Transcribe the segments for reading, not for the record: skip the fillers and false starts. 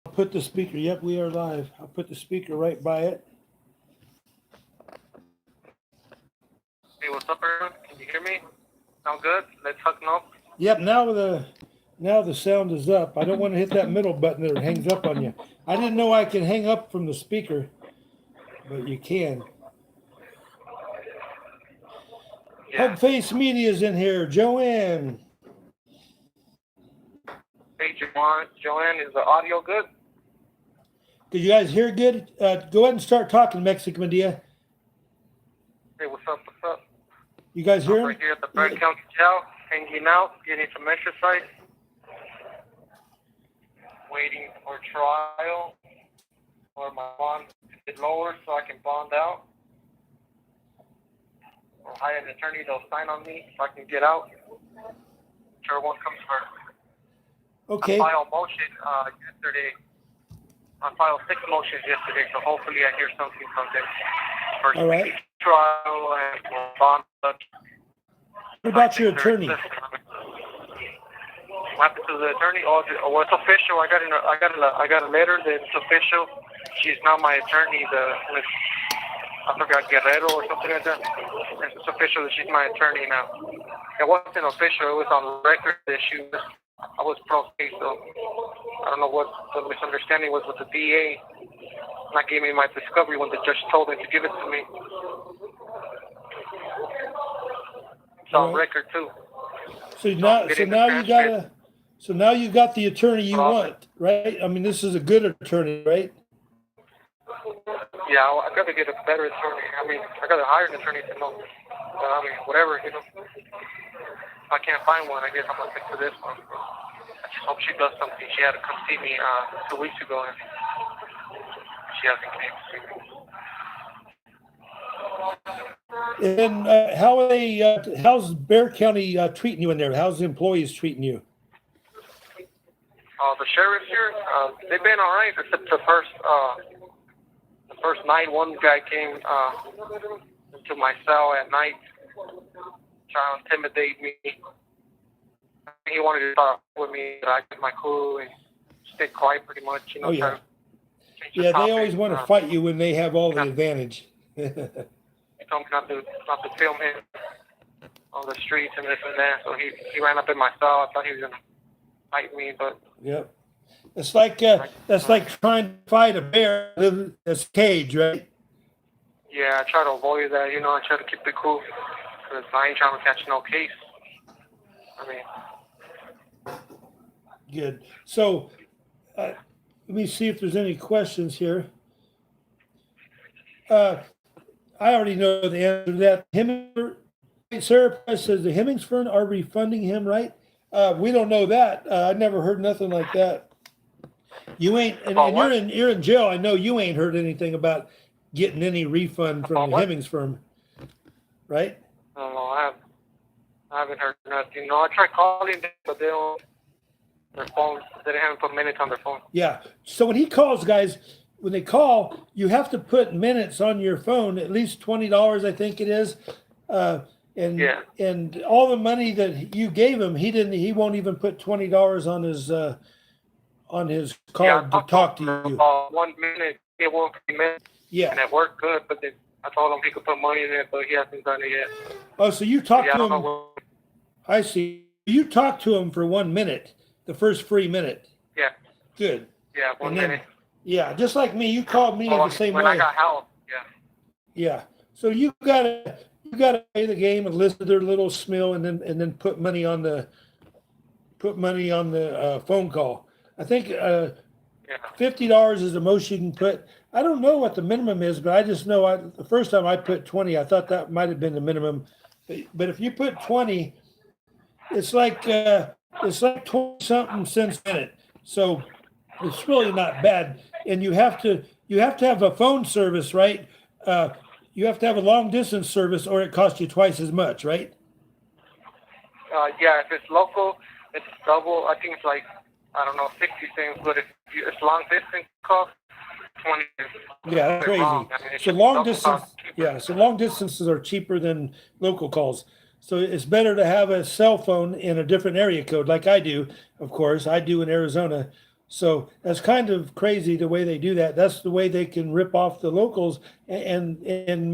Put the speaker. Yep, we are live. I'll put the speaker right by it. Hey, what's up, everyone? Can you hear me? Sound good? Let's hook up. Yep. Now the sound is up. I don't want to hit that middle button that hangs up on you. I didn't know I can hang up from the speaker, but you can. Yeah. Hub Face Media's in here. Joanne. Hey, Joanne, is the audio good? Did you guys hear good? Go ahead and start talking, Mexican Medea. Hey, what's up? What's up? You guys hear I'm him? right here at the Bragg County Jail, hanging out, getting some exercise, waiting for trial, or my bond to get lower so I can bond out, or hire an attorney that'll sign on me so I can get out. Whichever one comes first. Okay. I filed motion yesterday. I filed 6 motions yesterday, so hopefully I hear something from them. First All right. trial and bond. What about your attorney? What happened to the attorney? Oh, it's official. I got a letter that's official. She's now my attorney. I forgot Guerrero or something like that. It's official that she's my attorney now. It wasn't official. It was on record that I was pro se, so I don't know what the misunderstanding was with the DA not giving me my discovery when the judge told him to give it to me. It's on record too. So now you got the attorney you want, right? I mean, this is a good attorney, right? Yeah, I gotta get a better attorney. I mean, I gotta hire an attorney to know. I mean, whatever, you know. If I can't find one, I guess I'm gonna stick to this one. I just hope she does something. She had to come see me 2 weeks ago, and she hasn't came to see me. And how are they? How's Bear County treating you in there? How's the employees treating you? The sheriffs here, they've been all right, except the first night, one guy came into my cell at night, trying to intimidate me. He wanted to talk with me, but I kept my cool and stay quiet pretty much. You know, oh yeah, yeah. They always want to fight you when they have all the advantage. He told me not to film him on the streets and this and that. So he ran up in my cell. I thought he was gonna fight me, but yep. It's like that's like trying to fight a bear in this cage, right? Yeah, I try to avoid that. You know, I try to keep it cool because I ain't trying to catch no case. I mean. Good. So, let me see if there's any questions here. I already know the answer to that. Sarah Price says the Hemingsford are refunding him, right? We don't know that. I never heard nothing like that. You ain't, and you're in jail. I know you ain't heard anything about getting any refund from the Hemmings firm, right? No, I haven't heard nothing. No, I tried calling them, but they don't. Their phones, they haven't put minutes on their phone. Yeah. So when he calls, guys, when they call, you have to put minutes on your phone, at least $20, I think it is. And all the money that you gave him, he won't even put $20 on his card to talk to you. 1 minute, it won't be minutes. Yeah. And it worked good, but I told him he could put money in it, but he hasn't done it yet. Oh, so you talked to him. I see. You talked to him for 1 minute, the first free minute. Yeah. Good. Yeah, 1 minute. Yeah, just like me, you called me the same way. When I got help, yeah. Yeah. So you gotta play the game and listen to their little smill, and then put money on the phone call. I think $50 is the most you can put. I don't know what the minimum is, but I just know the first time I put 20, I thought that might have been the minimum. But if you put 20, it's like 20 something cents a minute. So it's really not bad. And you have to have a phone service, right? You have to have a long distance service, or it costs you twice as much, right? Yeah, if it's local, it's double. I think it's like, I don't know, 60 cents, but if it's long distance cost, 20. Yeah, that's crazy. I mean, so long distances are cheaper than local calls. So it's better to have a cell phone in a different area code, like I do. Of course, I do in Arizona. So that's kind of crazy the way they do that. That's the way they can rip off the locals and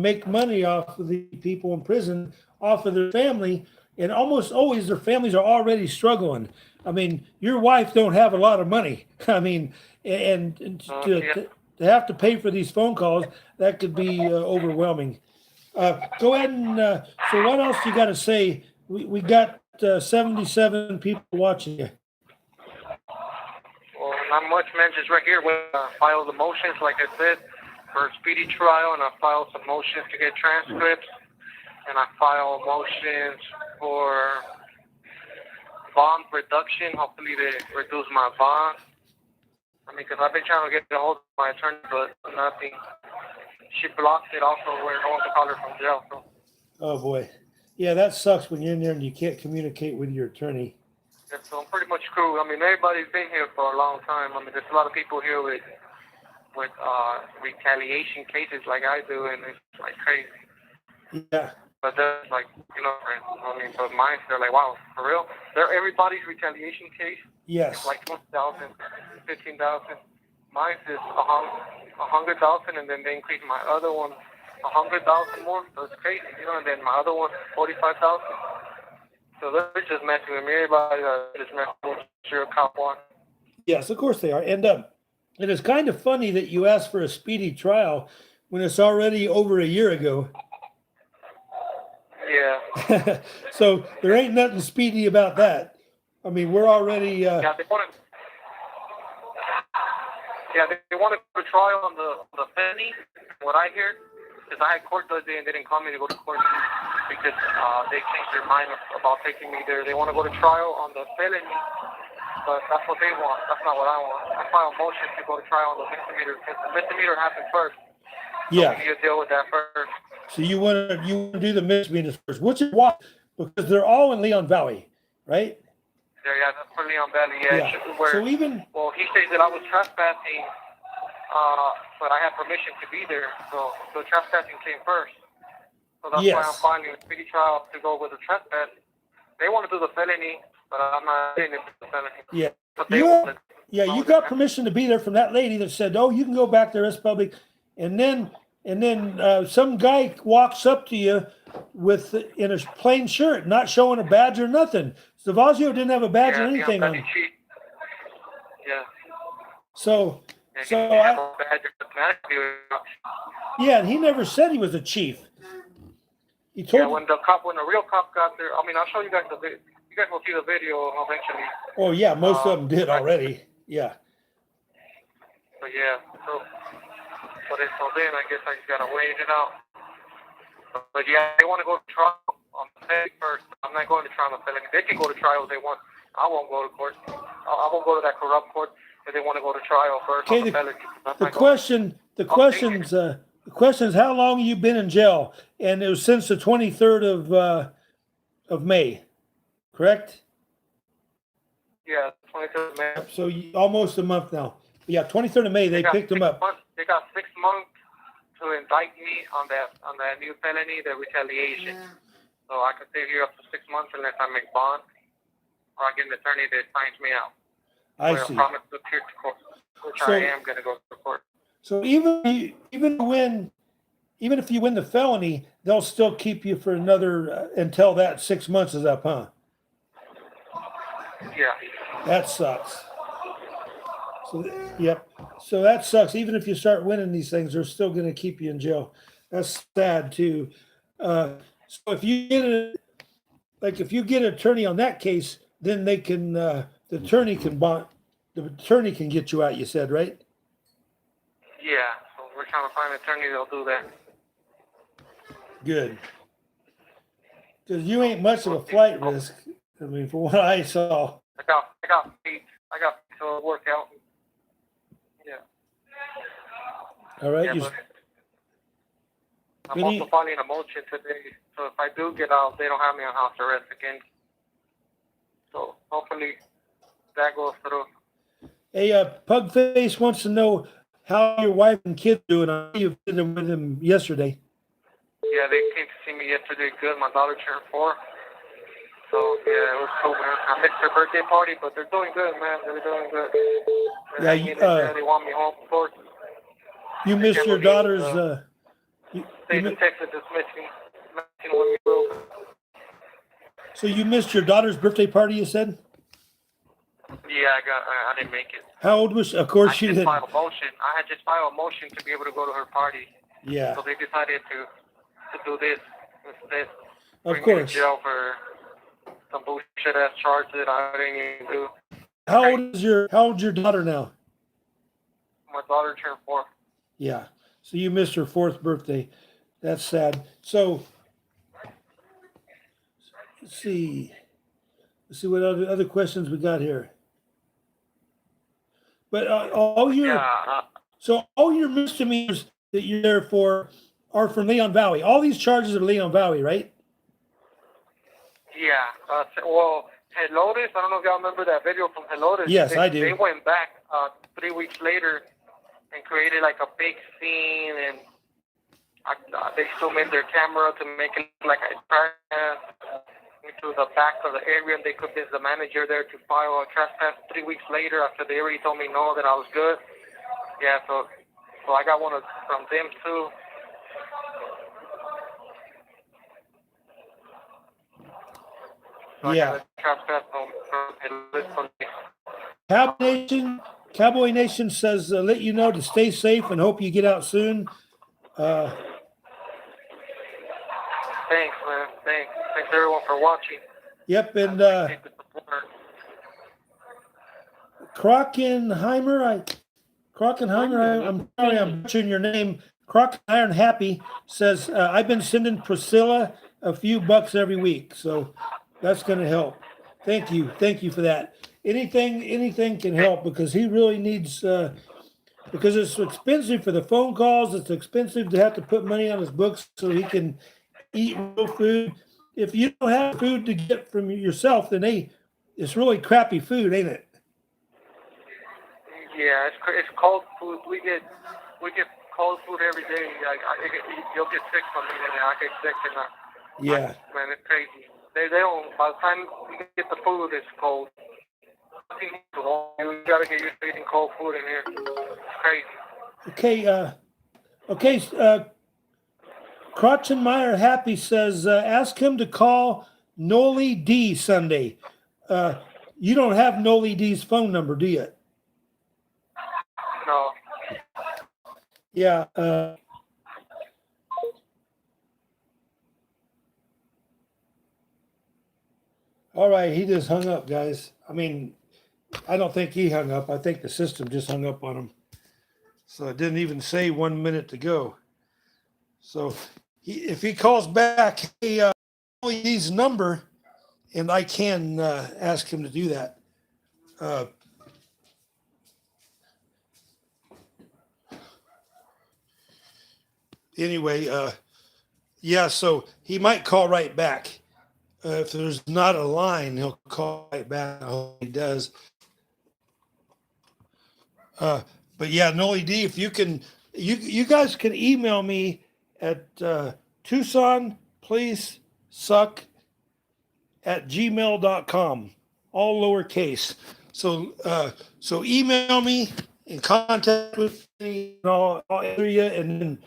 make money off of the people in prison, off of their family. And almost always their families are already struggling. I mean, your wife don't have a lot of money. I mean, and Yeah. to have to pay for these phone calls, that could be overwhelming. Go ahead and so what else you got to say? We got 77 people watching you. Well, not much, man. Just right here, when I file the motions, like I said, for a speedy trial, and I file some motions to get transcripts, and I file motions for bond reduction. Hopefully, they reduce my bond. I mean, because I've been trying to get a hold of my attorney, but nothing. She blocked it also where no one can call her from jail. So. Oh boy, yeah, that sucks when you're in there and you can't communicate with your attorney. Yeah, so I'm pretty much screwed. I mean, everybody's been here for a long time. I mean, there's a lot of people here with retaliation cases like I do, and it's like crazy. Yeah. But they're like, I mean, but mine, they're like, wow, for real? They're everybody's retaliation case. Yes. It's like 20,000, 15,000. Mine is 100,000, and then they increase my other one 100,000 more. So it's crazy, And then my other one 45,000. So they're just messing with me. Everybody just messing with sure cop one. Yes, of course they are. And it is kind of funny that you asked for a speedy trial when it's already over a year ago. Yeah. So there ain't nothing speedy about that. I mean, we're already. Yeah, they want to. Yeah, they want to go to trial on the felony. What I hear, because I had court the other day and they didn't call me to go to court because they changed their mind about taking me there. They want to go to trial on the felony, but that's what they want. That's not what I want. I filed a motion to go to trial on the misdemeanor because the misdemeanor happened first. Yeah. So we need to deal with that first. So you want to do the misdemeanors first, which is why, because they're all in Leon Valley, right? Yeah, that's for Leon Valley. Yeah. So even he says that I was trespassing, but I had permission to be there. So the trespassing came first. So that's why I'm filing a speedy trial to go with the trespass. They want to do the felony, but I'm not doing the felony. Yeah. But you got permission to be there from that lady that said, "Oh, you can go back there, it's public," and then some guy walks up to you in a plain shirt, not showing a badge or nothing. Savazio didn't have a badge or anything on him. Yeah. So and he never said he was a chief. He told when the real cop got there, I mean, I'll show you guys the video. You guys will see the video eventually. Oh yeah, most of them did already. Yeah. So yeah, so then I guess I just gotta wait it out. But yeah, they want to go to trial on the felony first. I'm not going to trial on the felony. They can go to trial if they want. I won't go to court. I won't go to that corrupt court if they want to go to trial first on the felony. The question is, how long have you been in jail? And it was since the 23rd of May, correct? Yeah, 23rd of May. So almost a month now. Yeah, 23rd of May, they picked him up. They got 6 months to indict me on that new felony, the retaliation. Yeah. So I can stay here up to 6 months unless I make bond, or I get an attorney that signs me out. I see. I promise to appear to court, which I am going to go to court. So even if you win the felony, they'll still keep you for another until that 6 months is up, huh? Yeah. That sucks. So, yep. So that sucks. Even if you start winning these things, they're still going to keep you in jail. That's sad too. So if you get an attorney on that case, then they can the attorney can get you out. You said, right? Yeah. So we're trying to find an attorney that'll do that. Good. Because you ain't much of a flight risk. I mean, from what I saw. I got feet to work out. Yeah. All right. Yeah, I'm also filing a motion today, so if I do get out, they don't have me on house arrest again. So hopefully that goes through. Hey, Pugface wants to know how your wife and kids doing. I know you visited with them yesterday. Yeah, they came to see me yesterday. Good. My daughter turned 4. So yeah, it was cool, man. I missed her birthday party, but they're doing good, man. They're doing good. They're Yeah, hanging in there. They want me home, of course. you missed can't your believe, daughter's. State of Texas is missing one year old. So you missed your daughter's birthday party, you said? Yeah, I didn't make it. How old was she? Of course I she just didn't. filed a motion. I had just filed a motion to be able to go to her party. Yeah, So they decided to do this instead. of Bring me to course. jail for some bullshit ass charge that I didn't even do. How old's your daughter now? My daughter turned 4. Yeah. So you missed her 4th birthday. That's sad. So let's see. Let's see what other questions we got here. But all your misdemeanors that you're there for are from Leon Valley. All these charges are Leon Valley, right? Yeah. Well, Helotes, I don't know if y'all remember that video from Helotes. Yes, I do. They went back 3 weeks later and created like a big scene, and they zoomed in their camera to make it look like a trespass into the back of the area, and they convinced the manager there to file a trespass 3 weeks later after they already told me no, that I was good. Yeah, so I got one from them too. So Yeah. I got a trespass from Cowboy Nation says let you know to stay safe and hope you get out soon. Thanks, man. Thanks everyone for watching. Yep, and Krockenheimer, I'm sorry I'm butchering your name. Krockenheimer Happy says I've been sending Priscilla a few bucks every week, so that's going to help. Thank you for that. Anything can help because he really needs. Because it's expensive for the phone calls. It's expensive to have to put money on his books so he can eat real food. If you don't have food to get from yourself, then it's really crappy food, ain't it? Yeah, it's cold food. We get cold food every day. You'll get sick from it, and I get sick, and Yeah. Man, it's crazy. They don't. By the time you get the food, it's cold. You gotta get used to eating cold food in here. It's crazy. Okay. Krotchenmeyer Happy says, ask him to call Noli D Sunday. You don't have Noli D's phone number, do you? No. Yeah. All right, he just hung up, guys. I mean, I don't think he hung up. I think the system just hung up on him. So it didn't even say 1 minute to go. So if he calls back, hey, Noli D's number, and I can ask him to do that. Anyway, yeah, so he might call right back. If there's not a line, he'll call right back. I hope he does. But yeah, Noli D, if you can, you guys can email me at Tucson please suck at gmail.com, all lowercase. So email me and contact with me, and I'll answer you, and then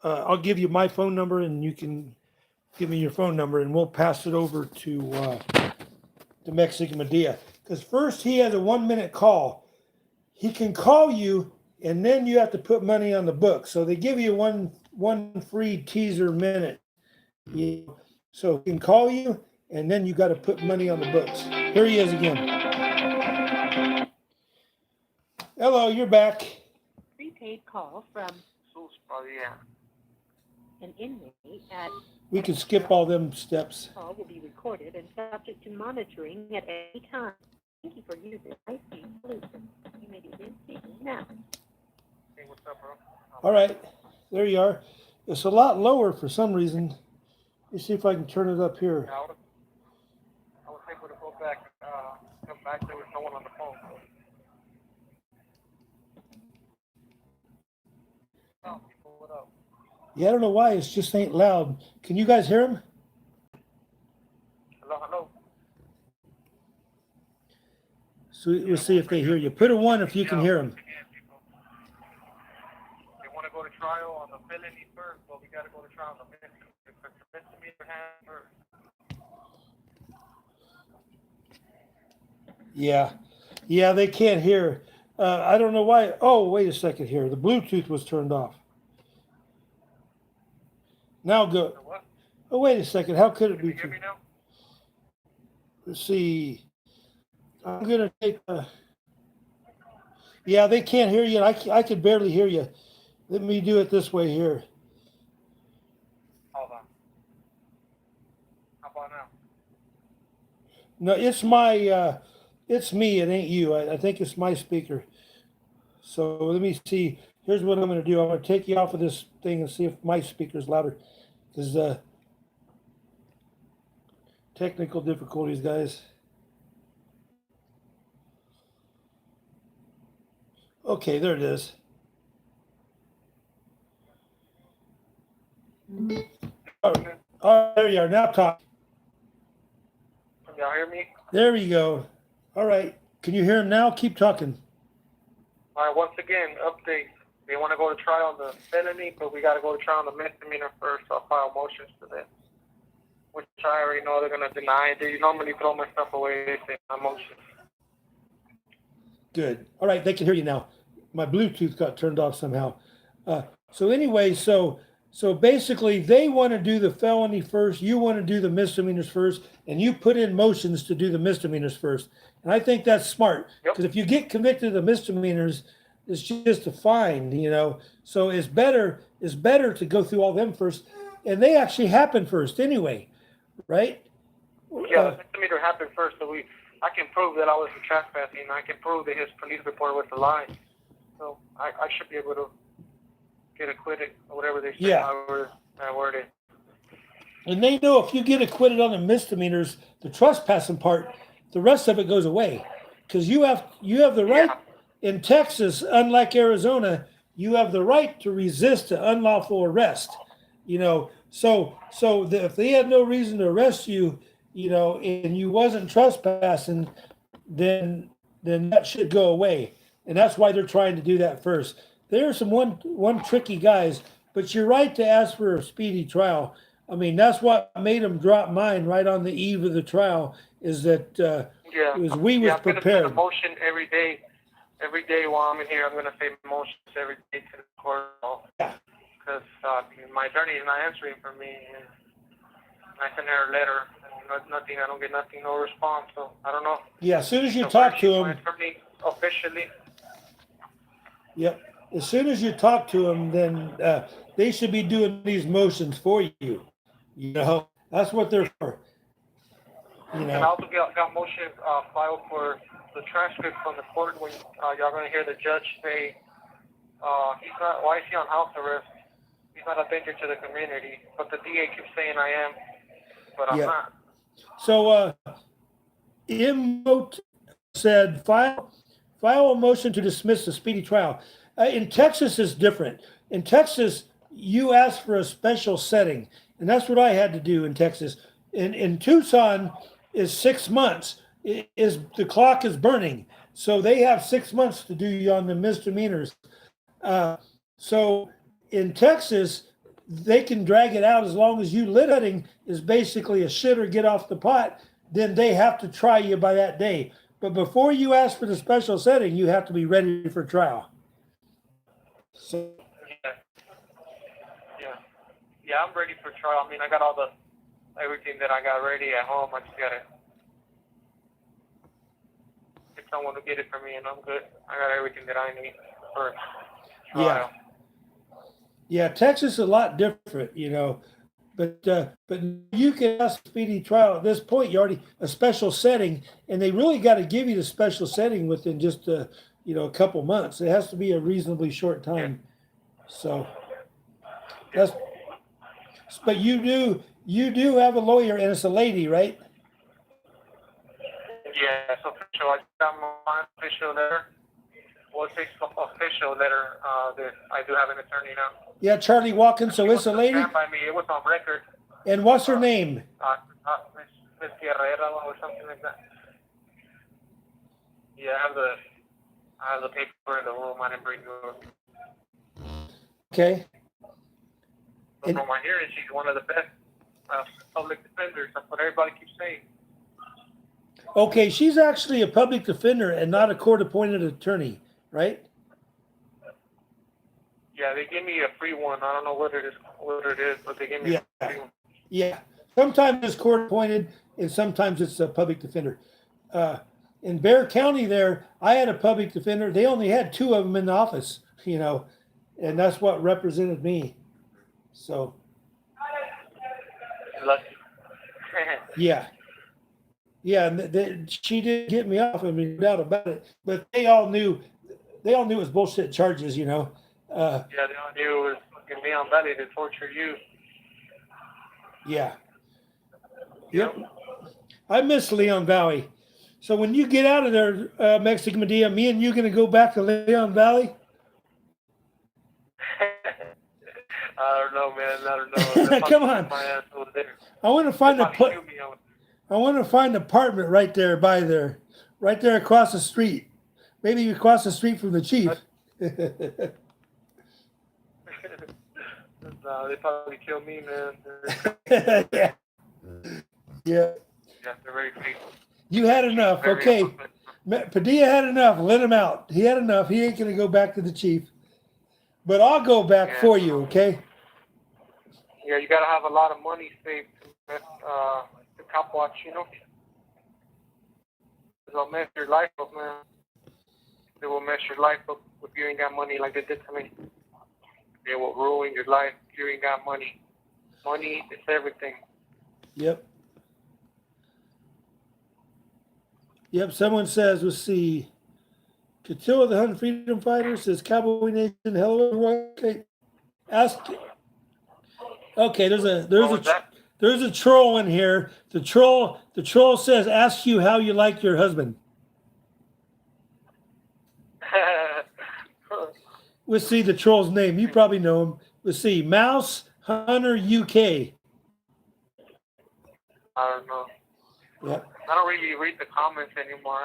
I'll give you my phone number, and you can give me your phone number, and we'll pass it over to Mexican Padilla. Because first he has a 1 minute call. He can call you, and then you have to put money on the book. So they give you one free teaser minute. So he can call you, and then you got to put money on the books. Here he is again. Hello, you're back. Prepaid call from an inmate at. We can skip all them steps. Call will be recorded and subject to monitoring at any time. Thank you for using high-speed solution. You may begin speaking now. Hey, what's up, bro? All right, there you are. It's a lot lower for some reason. Let me see if I can turn it up here. I was able to go back, come back. There was no one on the phone. Oh, people, what up? Yeah, I don't know why. It just ain't loud. Can you guys hear him? Hello. So we'll see if they hear you. Put a 1 if you can hear them. They want to go to trial on the felony first, but we got to go to trial on the misdemeanor. Because the misdemeanor has first. Yeah, they can't hear. I don't know why. Oh, wait a second here. The Bluetooth was turned off. Now go. What? Oh, wait a second. How could it Can be? you hear me now? Let's see. I'm going to take. Yeah, they can't hear you. I can barely hear you. Let me do it this way here. Hold on. How about now? No, it's my. It's me. It ain't you. I think it's my speaker. So let me see. Here's what I'm going to do. I'm going to take you off of this thing and see if my speaker's louder. Because technical difficulties, guys. Okay, there it is. All right, there you are. Now talk. Can y'all hear me? There we go. All right. Can you hear him now? Keep talking. All right, once again, update. They want to go to trial on the felony, but we got to go to trial on the misdemeanor first. I'll file motions for that. Which I already know they're going to deny. They normally throw my stuff away. They say my motions. Good. All right, they can hear you now. My Bluetooth got turned off somehow. So anyway, so basically they want to do the felony first. You want to do the misdemeanors first, and you put in motions to do the misdemeanors first. And I think that's smart because if you get convicted of the misdemeanors, it's just a fine, you know. So it's better to go through all them first, and they actually happen first anyway, right? Yeah, the misdemeanor happened first, so I can prove that I was trespassing. I can prove that his police report was a lie. So I should be able to get acquitted or whatever they say. Yeah. I worded. And they know if you get acquitted on the misdemeanors, the trespassing part, the rest of it goes away, because you have the right in Texas, unlike Arizona, you have the right to resist an unlawful arrest. You know, so if they had no reason to arrest you, you know, and you wasn't trespassing, then that should go away, and that's why they're trying to do that first. There are some one tricky guys, but you're right to ask for a speedy trial. I mean, that's what made them drop mine right on the eve of the trial. Is that it was we was I'm prepared. gonna send a motion every day. Every day while I'm in here, I'm gonna say motions every day to the court. Yeah. Because my attorney is not answering for me. And I sent her a letter. Nothing. I don't get nothing. No response. So I don't know. Yeah. As soon as you talk to them, officially. Yep. As soon as you talk to them, then they should be doing these motions for you. You know, that's what they're for. You And I know. also got motion filed for the transcript from the court when y'all gonna hear the judge say he's not. Why is he on house arrest? He's not a danger to the community. But the DA keeps saying I am, but I'm not. So Emote said file a motion to dismiss the speedy trial. In Texas, it's different. In Texas, you ask for a special setting, and that's what I had to do in Texas. In Tucson, is 6 months. The clock is burning, so they have 6 months to do you on the misdemeanors. So in Texas, they can drag it out as long as you letting is basically a shit or get off the pot. Then they have to try you by that day. But before you ask for the special setting, you have to be ready for trial. So Yeah, I'm ready for trial. I mean, I got everything that I got ready at home. I just gotta get someone to get it for me, and I'm good. I got everything that I need for trial. Yeah, Texas is a lot different, you know. But you can ask speedy trial at this point. You already a special setting, and they really got to give you the special setting within just a couple months. It has to be a reasonably short time. So that's. But you do have a lawyer, and it's a lady, right? Yeah, it's official. I got my official letter. Well, it takes official letter that I do have an attorney now. Yeah, Charlie Watkins. So it's a lady. By me. It was on record. And what's her name? Miss Guerrero or something like that. Yeah, I have the paper in the room. I didn't bring yours. Okay. But from my hearing, she's one of the best public defenders. That's what everybody keeps saying. Okay, she's actually a public defender and not a court-appointed attorney, right? Yeah, they gave me a free one. I don't know what it is, but they gave me a free one. Yeah. Sometimes it's court-appointed, and sometimes it's a public defender. In Bexar County there, I had a public defender. They only had 2 of them in the office, and that's what represented me. So, Lucky. yeah. Yeah, and she did get me off. I mean, no doubt about it. But they all knew it was bullshit charges, Yeah, they all knew it was fucking Leon Valley to torture you. Yeah. Yep. I miss Leon Valley. So when you get out of there, Mexican Medea, me and you going to go back to Leon Valley? I don't know, man. I don't know. Come on. My ass over there. I want to find a an apartment right there by there, right there across the street. Maybe across the street from the chief. No, they probably kill me, man. Yeah. Yeah. Yeah, they're very fake. You had enough. Okay. Padilla had enough. Let him out. He had enough. He ain't going to go back to the chief. But I'll go back for you, okay? Yeah, you got to have a lot of money saved to cop watch, They'll mess your life up, man. They will mess your life up if you ain't got money like they did to me. They will ruin your life if you ain't got money. Money is everything. Yep. Yep, someone says, let's see. Catillo, the Hunt Freedom Fighter, says Cowboy Nation, hello. Okay. Okay, there's a troll in here. The troll says, ask you how you like your husband. Let's see the troll's name. You probably know him. Let's see. Mouse Hunter UK. I don't know. Yep. I don't really read the comments anymore.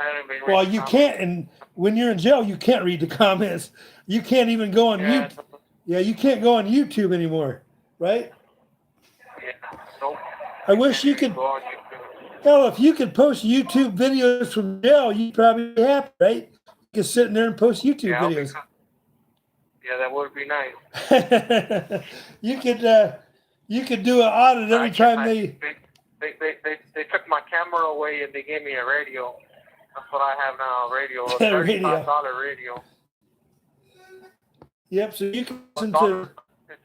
Well, you can't, and when you're in jail, you can't read the comments. You can't even go on YouTube. Yeah, you can't go on YouTube anymore, right? Yeah, nope. I wish you could. Hell, if you could post YouTube videos from jail, you'd probably be happy, right? You could sit in there and post YouTube videos. Yeah, that would be nice. You could do an audit every time they took my camera away and they gave me a radio. That's what I have now, a radio, a $35 radio. Yep, so you can listen to... It's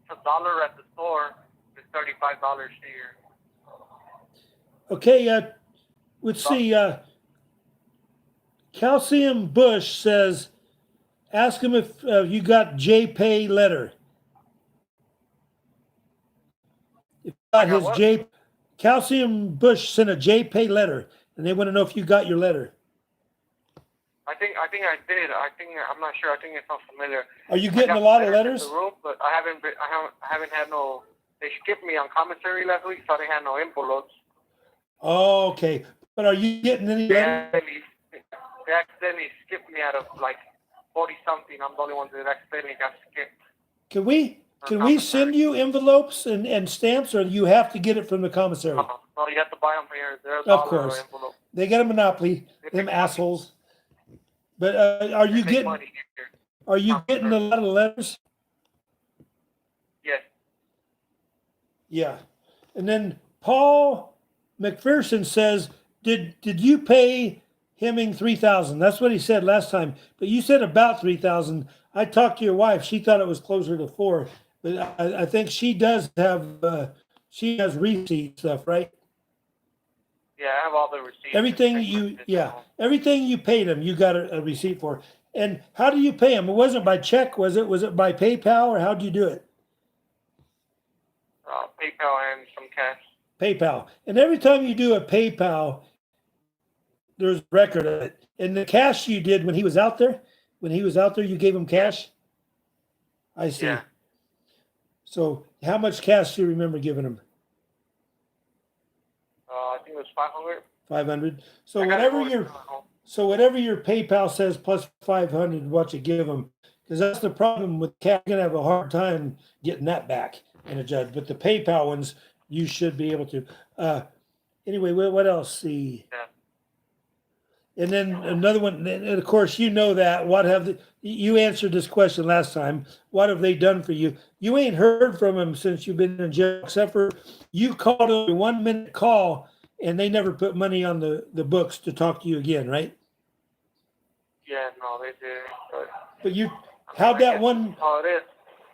$1 at the store. It's $35 here. Okay, let's see. Calcium Bush says, ask him if you got JPay letter. If got his Calcium Bush sent a JPay letter, and they want to know if you got your letter. I think I did. I'm not sure. I think it sounds familiar. Are you getting a lot of letters? In the room, but I haven't had no. They skipped me on commissary last week, so I didn't have no envelopes. Oh, okay. But are you getting any letters? They accidentally skipped me out of like 40 something. I'm the only one that accidentally got skipped. Can we send you envelopes and stamps, or you have to get it from the commissary? No, you have to buy them here. There's of course. Envelope. They get a monopoly, them assholes. But are you getting a lot of letters? Yes. Yeah. And then Paul McPherson says, did you pay Hemming $3,000? That's what he said last time. But you said about $3,000. I talked to your wife. She thought it was closer to $4,000. But I think she does have she has receipt stuff, right? Yeah, I have all the receipts. Everything you paid him, you got a receipt for. And how do you pay him? It wasn't by check, was it? Was it by PayPal, or how do you do it? PayPal and some cash. PayPal. And every time you do a PayPal, there's a record of it. And the cash you did when he was out there, you gave him cash? I see. Yeah. So how much cash do you remember giving him? I think it was 500. 500. So I got whatever invoice your at home. so whatever your PayPal says plus 500, what you give them, because that's the problem with cash. You're gonna have a hard time getting that back in a judge. But the PayPal ones, you should be able to. Anyway, what else? See. Yeah. And then another one, and of course, you know that. You answered this question last time. What have they done for you? You ain't heard from them since you've been in jail, except for you called a 1 minute call, and they never put money on the books to talk to you again, right? Yeah, no, they didn't. But you, I how'd that guess one? that's how it is.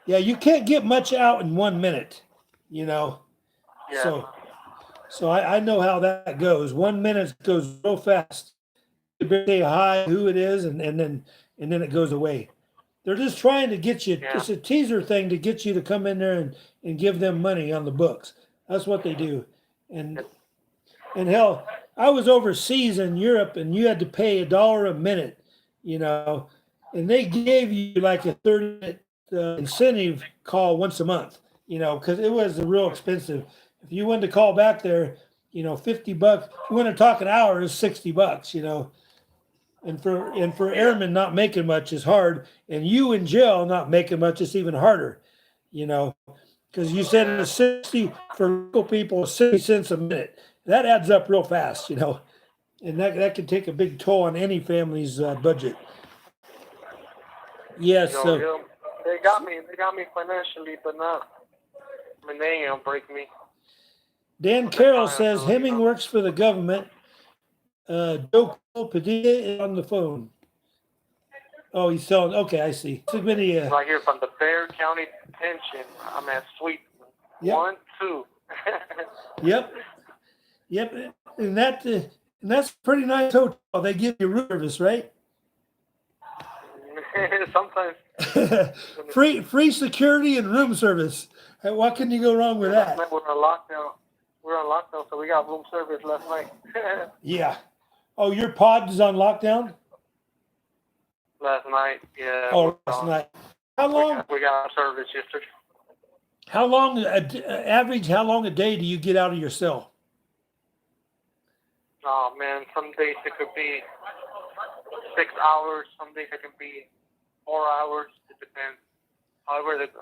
Yeah, you can't get much out in 1 minute, you know. Yeah. So I know how that goes. 1 minute goes real fast. You say hi, who it is, and then it goes away. They're just trying to get you. Yeah. It's a teaser thing to get you to come in there and give them money on the books. That's what they do. And hell, I was overseas in Europe, and you had to pay $1 a minute, you know, and they gave you like a 30-minute incentive call once a month, you know, because it was real expensive. If you wanted to call back there, you know, $50. If you want to talk an hour, it's $60, you know. And for airmen not making much is hard, and you in jail not making much is even harder, you know, because you said it's 60 for local people, 60 cents a minute. That adds up real fast, you know, and that can take a big toll on any family's budget. Yes. You know, they got me financially, but not. I mean, they ain't gonna break me. Dan Carroll says Hemming works for the government. Joe Padilla is on the phone. Oh, he's selling. Okay, I see. Right here from the Bexar County Detention. I'm at Suite 1, 2. Yep. And that's a pretty nice hotel. They give you room service, right? Sometimes. free security and room service. What can you go wrong with that? We're on lockdown, so we got room service last night. Yeah. Oh, your pod is on lockdown? Last night, yeah. Oh, last night. How long? We got service yesterday. How long, average, how long a day do you get out of your cell? Oh, man, some days it could be 6 hours. Some days it can be 4 hours. It depends. However, it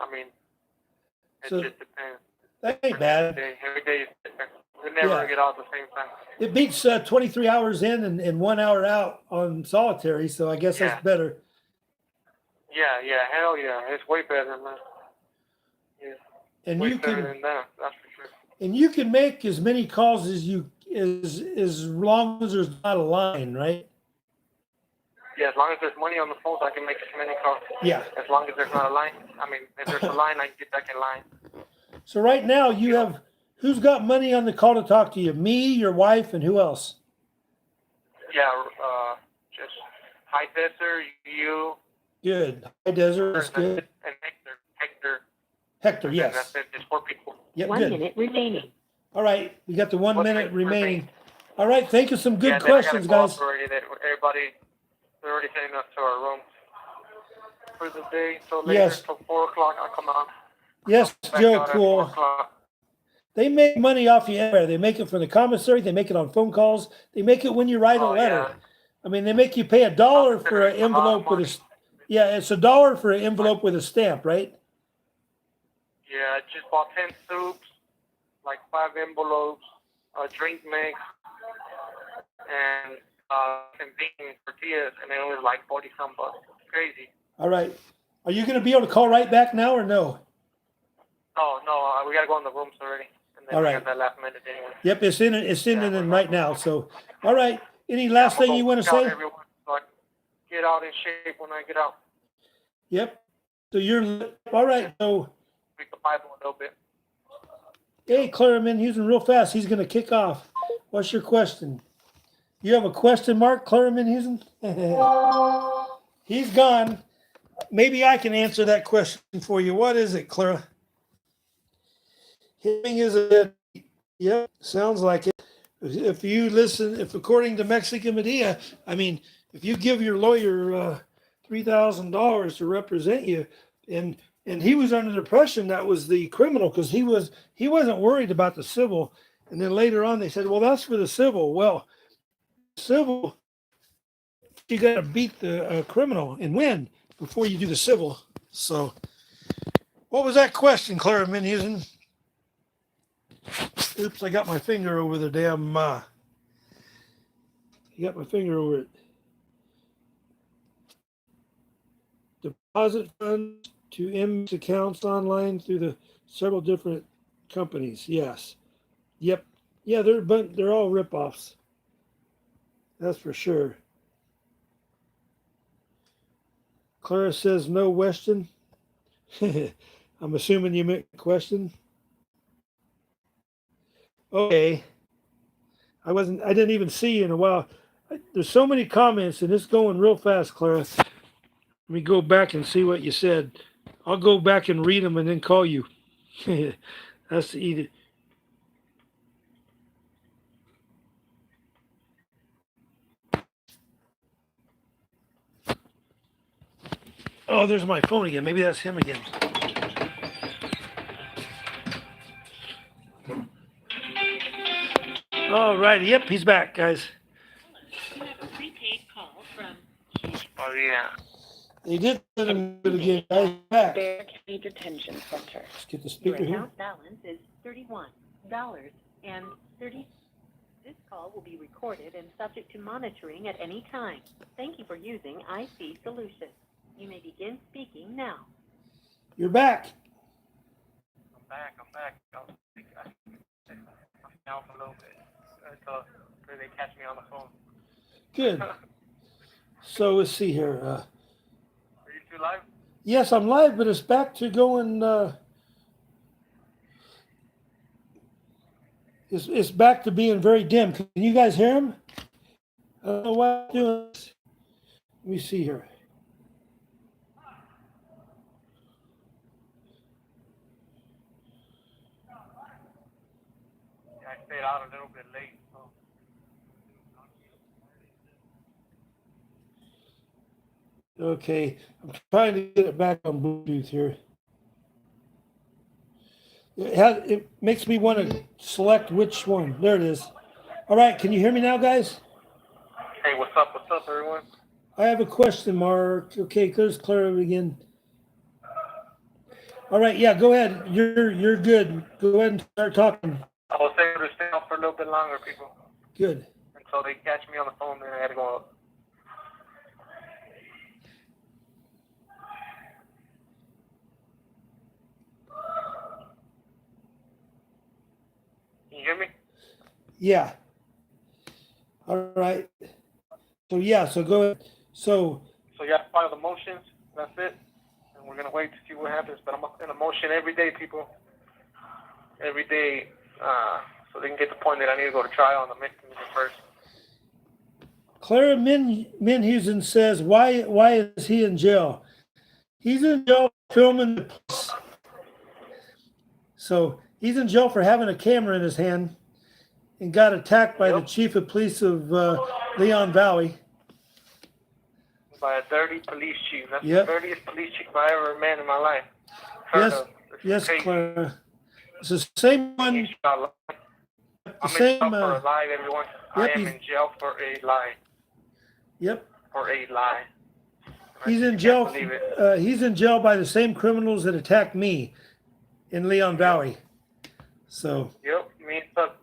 just depends. That ain't bad. Every day is different. We never get out at the same time. It beats 23 hours in and 1 hour out on solitary, so I guess that's better. Yeah, hell yeah. It's way better, man. Yeah. And way you better can, than that, that's for sure. and you can make as many calls as long as there's not a line, right? Yeah, as long as there's money on the phone, I can make as many calls. Yeah. As long as there's not a line. I mean, if there's a line, I can get back in line. So right now you have, who's got money on the call to talk to you? Me, your wife, and who else? Yeah, just High Desert, you. Good. High Desert, that's good. And Hector. Hector, yes. That's it. It's 4 people. Yep, 1 good. minute remaining. All right, we got the 1 1 minute minute remaining. remaining. All right, thank you. Some good Yeah, questions, then I gotta guys. go up already. Everybody, they're already sending us to our room for the day. So later, Yes. till 4 o'clock, I'll come out. Yes, Back Joe, out at cool. 4 o'clock. They make money off you everywhere. They make it from the commissary. They make it on phone calls. They make it when you write a letter. Yeah. I mean, they make you pay $1 for an envelope with a. Yeah, it's $1 for an envelope with a stamp, right? Yeah, I just bought 10 soups, like 5 envelopes, a drink mix, and bean tortillas, and it was like 40-some bucks. Crazy. All right. Are you going to be able to call right back now or no? Oh no, we gotta go in the rooms already. And then All we right. got that last minute anyway. Yep, it's in them right now. So, all right. Any last thing you want to say? Everyone, so I can get out in shape when I get out. Yep. So you're all right. So, Read the Bible a little bit. hey, Clariman, he's real fast. He's going to kick off. What's your question? You have a question mark, Clariman Houston? He's gone. Maybe I can answer that question for you. What is it, Clara? Hemming is a, yep, sounds like it. If you listen, if according to Mexican Medea, I mean, if you give your lawyer $3,000 to represent you, and he was under the impression that was the criminal because he wasn't worried about the civil, and then later on they said, well, that's for the civil. Well, civil, you got to beat the criminal and win before you do the civil. So, what was that question, Clara Minhusen? Oops, I got my finger over the damn. You got my finger over it. Deposit funds to M's accounts online through the several different companies. Yes. Yep. Yeah, they're all ripoffs. That's for sure. Clara says no question. I'm assuming you meant question. Okay. I didn't even see you in a while. There's so many comments and it's going real fast, Clara. Let me go back and see what you said. I'll go back and read them and then call you. That's the easy. Oh, there's my phone again. Maybe that's him again. All right. Yep, he's back, guys. You have a prepaid call from Oh, yeah. They did let him do it again, guys. Back. Bear County Detention Center. Let's get the your speaker here. account balance is $31.30. This call will be recorded and subject to monitoring at any time. Thank you for using IC Solutions. You may begin speaking now. You're back. I'm back. I'm down for a little bit until they catch me on the phone. Good. So let's see here. Are you two live? Yes, I'm live, but it's back to going. It's back to being very dim. Can you guys hear him? I don't know why I'm doing this. Let me see here. Yeah, I stayed out a little bit late. So. Okay, I'm trying to get it back on Bluetooth here. It makes me want to select which one. There it is. All right, can you hear me now, guys? Hey, what's up, everyone? I have a question, Mark. Okay, there's Clara again. All right, yeah, go ahead. You're good. Go ahead and start talking. I was able to stay out for a little bit longer, people. Good. Until they catch me on the phone, then I had to go up. Can you hear me? Yeah. All right. So go ahead. So you have to file the motions. That's it. And we're going to wait to see what happens. But I'm in a motion every day, people. Every day. So they can get the point that I need to go to trial on the misdemeanor first. Clara Minhusen says, why is he in jail? He's in jail filming the police. So he's in jail for having a camera in his hand and got attacked by the chief of police of Leon Valley. By a dirty police chief. That's Yep. the dirtiest police chief I ever met in my life. Yes, Clara. It's the same one. I'm in jail for a lie, everyone. I am in jail for a lie. Yep. For a lie. He's in jail. He's in jail by the same criminals that attacked me in Leon Valley. So. Yep. Me and Tuck.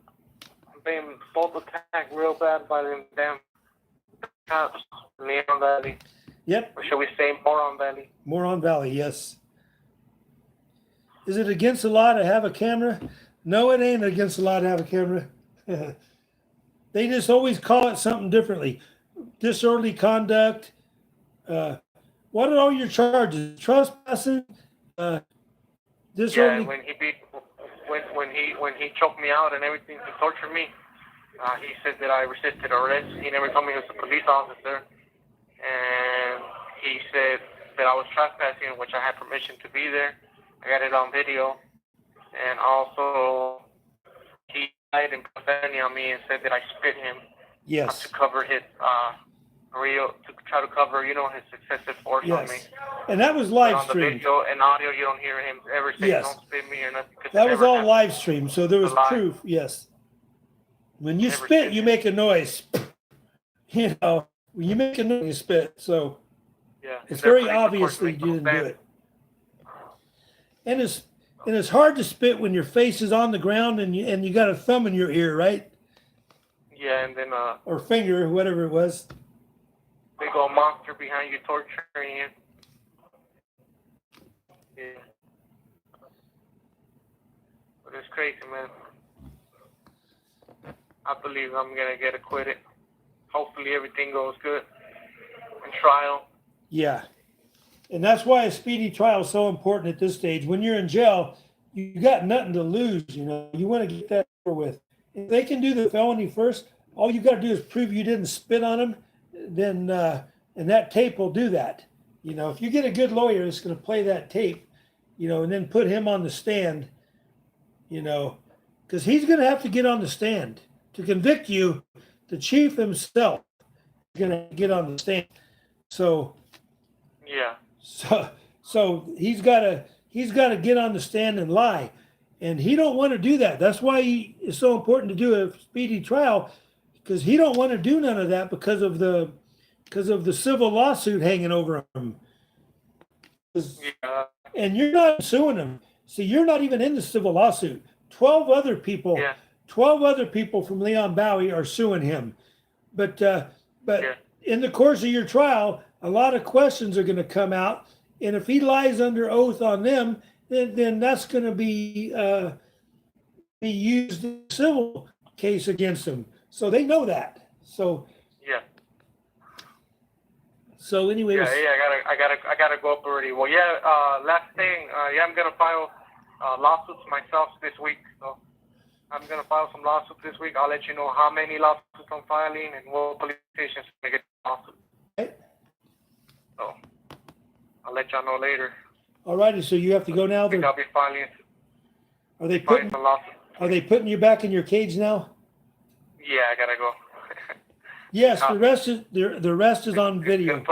I'm being both attacked real bad by them damn cops in Leon Valley. Yep. Or should we say Moron Valley? Moron Valley, yes. Is it against the law to have a camera? No, it ain't against the law to have a camera. They just always call it something differently. Disorderly conduct. What are all your charges? Trespassing. Disorderly. Yeah, when he choked me out and everything to torture me, he said that I resisted arrest. He never told me he was a police officer, and he said that I was trespassing, which I had permission to be there. I got it on video, and also he lied and put Felony on me and said that I spit him. Yes. To cover his to try to cover, his excessive force on me. And that was live on the streamed. video and audio, you don't hear him ever say don't spit me or nothing. That was all live streamed, so there was proof. Yes. When you spit, you make a noise. you know, when you make a noise, you spit. So Yeah. it's And very police, of course, obvious that you make no didn't do sense. it. And it's hard to spit when your face is on the ground and you got a thumb in your ear, right? Yeah, and then Or finger, whatever it was. big old monster behind you torturing you. Yeah. But it's crazy, man. I believe I'm gonna get acquitted. Hopefully everything goes good in trial. Yeah. And that's why a speedy trial is so important at this stage. When you're in jail, you got nothing to lose, you know. You want to get that over with. If they can do the felony first, all you got to do is prove you didn't spit on them, then and that tape will do that. You know, if you get a good lawyer that's going to play that tape, you know, and then put him on the stand, you know, because he's going to have to get on the stand to convict you. The chief himself is going to get on the stand. So Yeah. So he's got to get on the stand and lie, and he don't want to do that. That's why it's so important to do a speedy trial, because he don't want to do none of that because of the civil lawsuit hanging over him. Yeah. And you're not suing him. See, you're not even in the civil lawsuit. 12 other people, Yeah. 12 other people from Leon Bowie are suing him. But Yeah. in the course of your trial, a lot of questions are going to come out, and if he lies under oath on them, then that's going to be used in a civil case against him. So they know that. So Yeah. anyway, Yeah, I gotta go up already. Well, yeah. Last thing. Yeah, I'm gonna file lawsuits myself this week. So I'm gonna file some lawsuits this week. I'll let you know how many lawsuits I'm filing and what police stations to get lawsuits. right. So I'll let y'all know later. All righty. So you have to go now. I think I'll be filing Are they putting some lawsuits. you back in your cage now? Yeah, I gotta go. Yes. The rest is on video.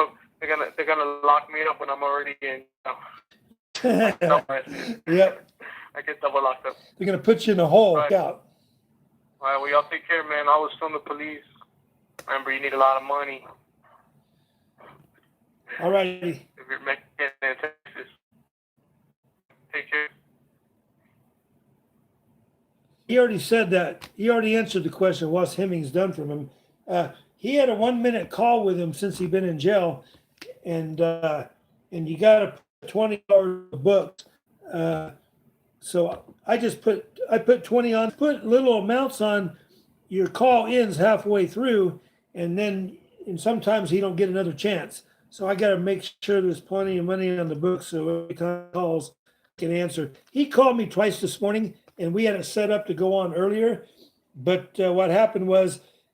They're gonna lock me up when I'm already in. Yep. I get double locked up. They're gonna put you in a hole. Right. Out. All right, well, y'all take care, man. I was from the police. Remember, you need a lot of money All righty. if you're Mexican in Texas. Take care. He already said that. He already answered the question. What's Hemmings done from him? He had a 1-minute call with him since he'd been in jail, and you got to put $20 books. So I put 20 on. Put little amounts on. Your call ends halfway through, and sometimes he don't get another chance. So I got to make sure there's plenty of money on the books so every time he calls, I can answer. He called me twice this morning, and we had it set up to go on earlier. But what happened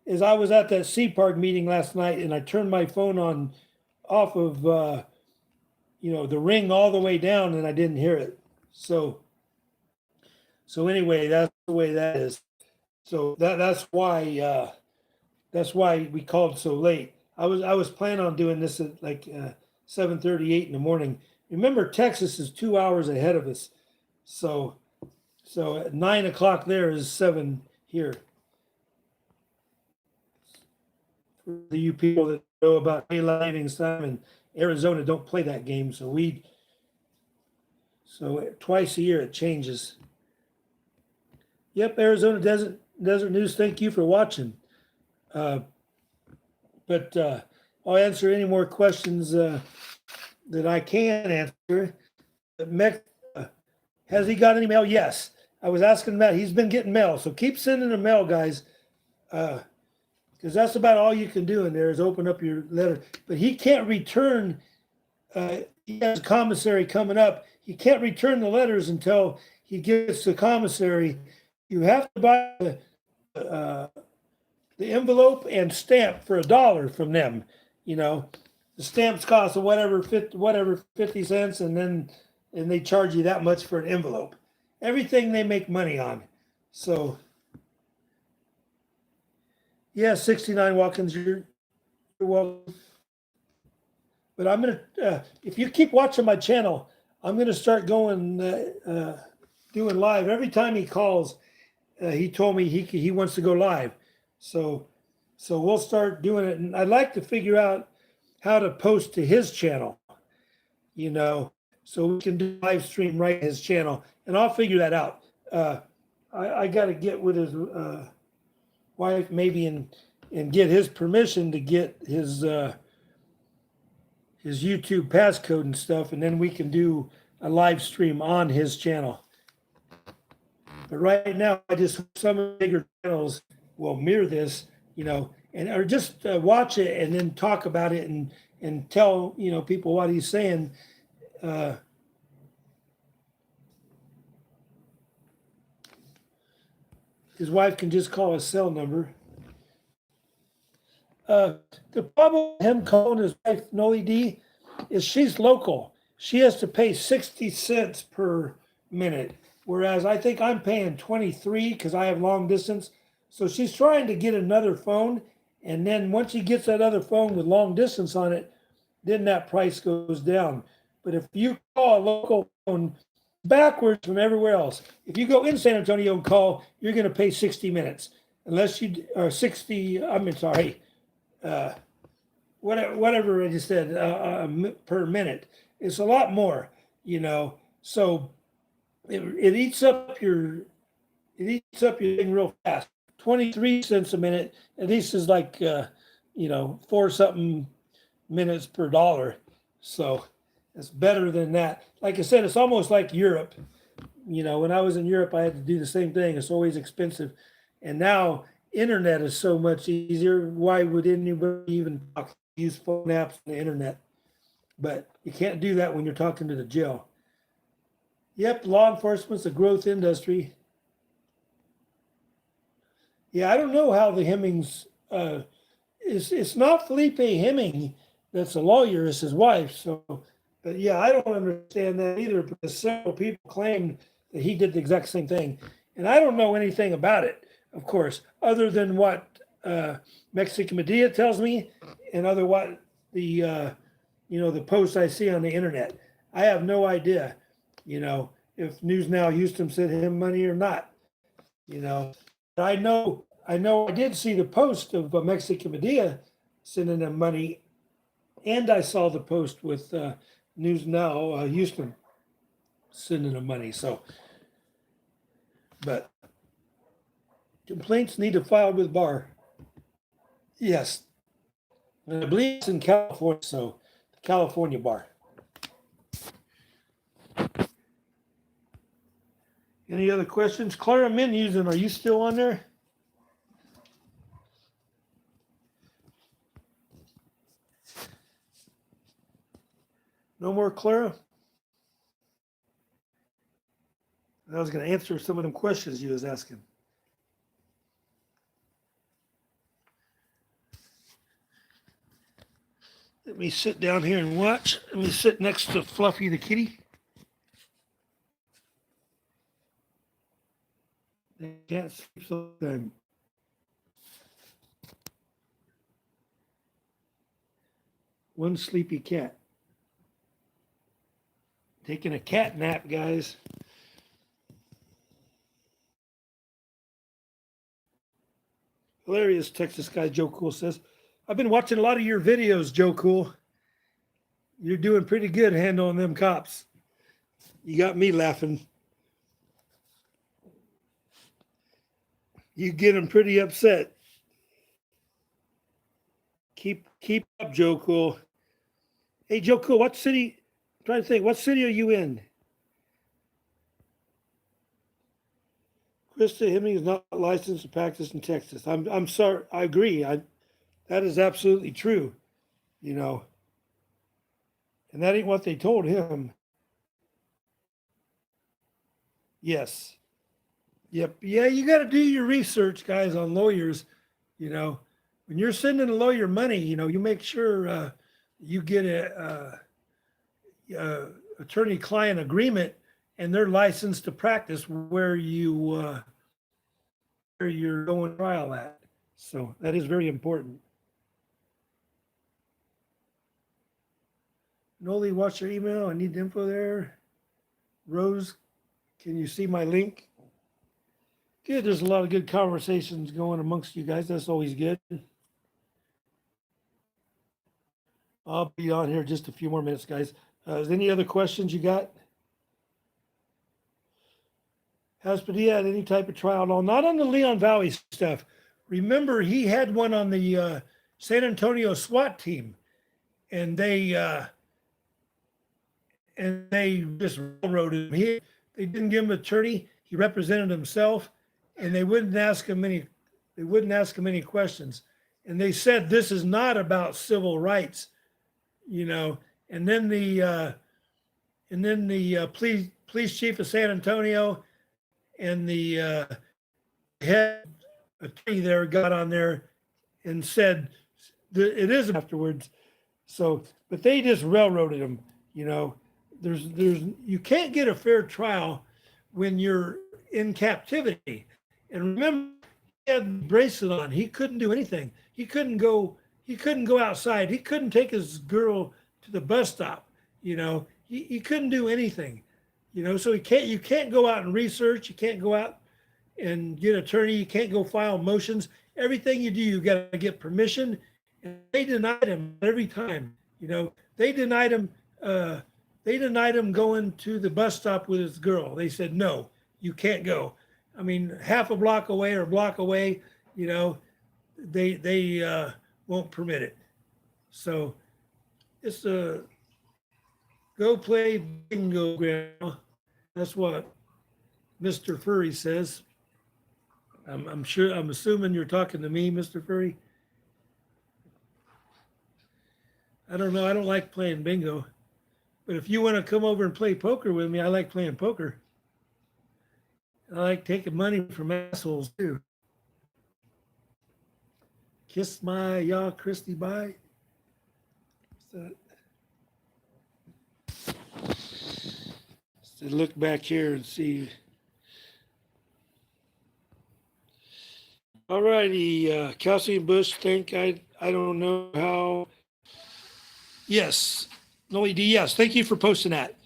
is I was at that C-Park meeting last night, and I turned my phone off of the ring all the way down, and I didn't hear it. So anyway, that's the way that is. So that's why we called so late. I was planning on doing this at like 7:38 in the morning. Remember, Texas is 2 hours ahead of us, so at 9 o'clock there is 7 here. For you people that know about daylight savings time, in Arizona don't play that game, so twice a year it changes. Yep, Arizona Desert News. Thank you for watching. But I'll answer any more questions that I can answer. Has he got any mail? Yes. I was asking about. He's been getting mail, so keep sending the mail, guys. Because that's about all you can do in there is open up your letter. But he can't return. He has a commissary coming up. He can't return the letters until he gets the commissary. You have to buy the envelope and stamp for $1 from them. You know, the stamps cost whatever 50 cents, and they charge you that much for an envelope. Everything they make money on. So yeah, 69 Watkins, you're welcome. But I'm gonna if you keep watching my channel, I'm gonna start going doing live every time he calls. He told me he wants to go live, so So we'll start doing it. And I'd like to figure out how to post to his channel, so we can do live stream right in his channel. And I'll figure that out. I got to get with his wife maybe and get his permission to get his YouTube passcode and stuff. And then we can do a live stream on his channel. But right now, I just hope some of the bigger channels will mirror this, and or just watch it and then talk about it and tell people what he's saying. His wife can just call his cell number. The problem with him calling his wife Noli D is she's local. She has to pay 60 cents per minute, whereas I think I'm paying 23 because I have long distance. So she's trying to get another phone, and then once she gets that other phone with long distance on it, then that price goes down. But if you call a local phone backwards from everywhere else, if you go in San Antonio and call, you're going to pay 60 minutes, unless you or 60. Whatever I just said per minute. It's a lot more, So it eats up your thing real fast. 23 cents a minute at least is like 4 something minutes per dollar. So it's better than that. Like I said, it's almost like Europe. When I was in Europe, I had to do the same thing. It's always expensive, and now internet is so much easier. Why would anybody even use phone apps on the internet? But you can't do that when you're talking to the jail. Yep, law enforcement's a growth industry. Yeah, I don't know how the Hemmings. It's not Felipe Hemming that's a lawyer. It's his wife. So, but yeah, I don't understand that either because several people claim that he did the exact same thing, and I don't know anything about it, of course, other than what Mexican Padilla tells me, and other what the the posts I see on the internet. I have no idea, if News Now Houston sent him money or not. I know I did see the post of Mexican Padilla sending them money, and I saw the post with News Now Houston sending them money. So, but complaints need to file with bar. Yes, and I believe it's in California, so the California bar. Any other questions? Clara Menhusen, are you still on there? No more Clara? I was going to answer some of them questions you was asking. Let me sit down here and watch. Let me sit next to Fluffy the kitty. They can't sleep so good. One sleepy cat. Taking a cat nap, guys. Hilarious, Texas guy Joe Cool says. I've been watching a lot of your videos, Joe Cool. You're doing pretty good handling them cops. You got me laughing. You get them pretty upset. Keep up, Joe Cool. Hey, Joe Cool, what city? I'm trying to think. What city are you in? Krista Hemming is not licensed to practice in Texas. I'm sorry. I agree. That is absolutely true. And that ain't what they told him. Yes. Yep. Yeah, you got to do your research, guys, on lawyers. When you're sending a lawyer money, you make sure you get a attorney-client agreement, and they're licensed to practice where you're going to trial at. So that is very important. Noli, watch your email. I need the info there. Rose, can you see my link? Good. There's a lot of good conversations going amongst you guys. That's always good. I'll be on here just a few more minutes, guys. Is any other questions you got? Has Padilla had any type of trial? No, not on the Leon Valley stuff. Remember, he had one on the San Antonio SWAT team, and they just railroaded him. They didn't give him an attorney. He represented himself, and they wouldn't ask him any questions. And they said this is not about civil rights, you know. And then the police chief of San Antonio and the head attorney there got on there and said it is afterwards. So, but they just railroaded him, you know. There's you can't get a fair trial when you're in captivity. And remember, he had the bracelet on. He couldn't do anything. He couldn't go outside. He couldn't take his girl to the bus stop. You know, he couldn't do anything. You know, so you can't go out and research. You can't go out and get an attorney. You can't go file motions. Everything you do, you got to get permission. And they denied him every time. You know, they denied him going to the bus stop with his girl. They said, no, you can't go. I mean, half a block away or a block away, you know, they won't permit it. So it's a go play bingo, Grandma. That's what Mr. Furry says. I'm assuming you're talking to me, Mr. Furry. I don't know. I don't like playing bingo. But if you want to come over and play poker with me, I like playing poker. I like taking money from assholes too. Kiss my y'all Christy bye. So look back here and see. All righty, Kelsey and Bush think I don't know how. Yes, Noli D. Yes, thank you for posting that,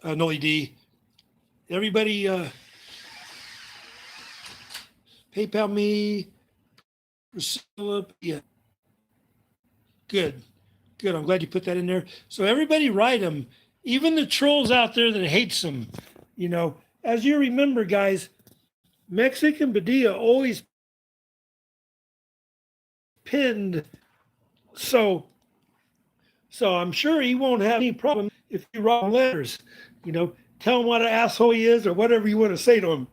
Noli D. Everybody, PayPal me, Priscilla. Yeah, good. I'm glad you put that in there. So everybody write them, even the trolls out there that hates them. You know, as you remember, guys, Mexican Padilla always pinned. So I'm sure he won't have any problem if you write letters. You know, tell him what an asshole he is or whatever you want to say to him.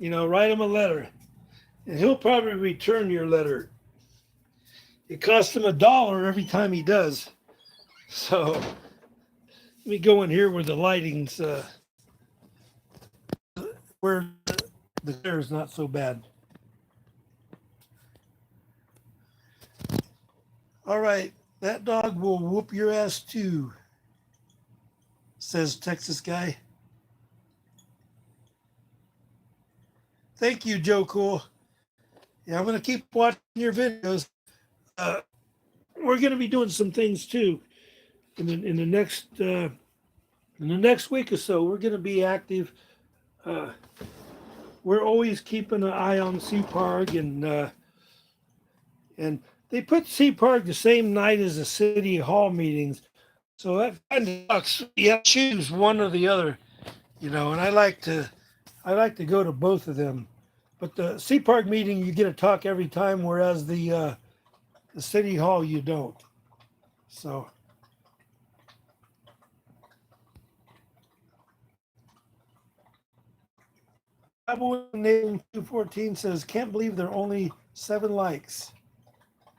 You know, write him a letter. And he'll probably return your letter. It costs him $1 every time he does. So let me go in here where the lighting's where the glare is not so bad. All right. That dog will whoop your ass too, says Texas guy. Thank you, Joe Cool. Yeah, I'm going to keep watching your videos. We're going to be doing some things too in the next week or so. We're going to be active. We're always keeping an eye on CPARG and they put CPARG the same night as the city hall meetings. So that kind of sucks. You have to choose one or the other, you know, and I like to go to both of them. But the CPARG meeting, you get to talk every time, whereas the city hall, you don't. So. Name 214 says, can't believe there are only 7 likes.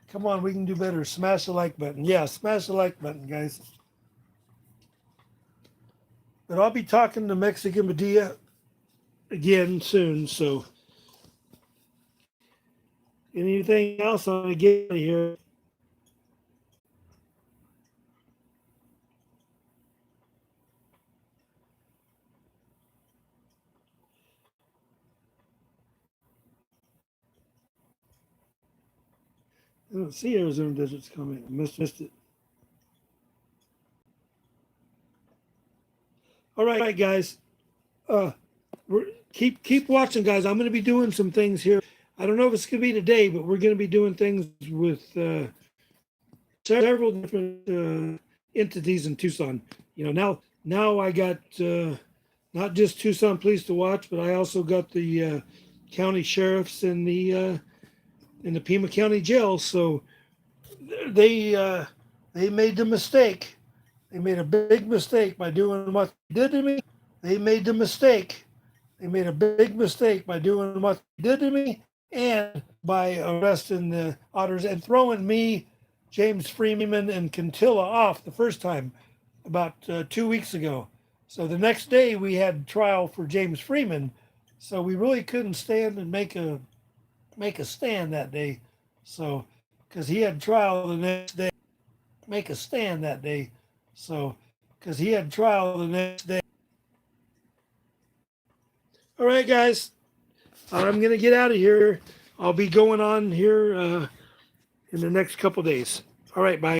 Come on, we can do better. Smash the like button. Yeah, smash the like button, guys. But I'll be talking to Mexican Padilla again soon. So, anything else on the get here? I don't see Arizona digits coming. Missed it. All right, guys. Keep watching, guys. I'm going to be doing some things here. I don't know if it's going to be today, but we're going to be doing things with several different entities in Tucson. You know, now I got not just Tucson Police to watch, but I also got the county sheriffs in the Pima County Jail. So they made the mistake. They made a big mistake by doing what they did to me. They made the mistake. They made a big mistake by doing what they did to me and by arresting the otters and throwing me, James Freeman, and Cantilla off the first time about 2 weeks ago. So the next day we had trial for James Freeman. So we really couldn't stand and make a stand that day. So because he had trial the next day, make a stand that day. So because he had trial the next day. All right, guys, I'm gonna get out of here. I'll be going on here in the next couple days. All right, bye.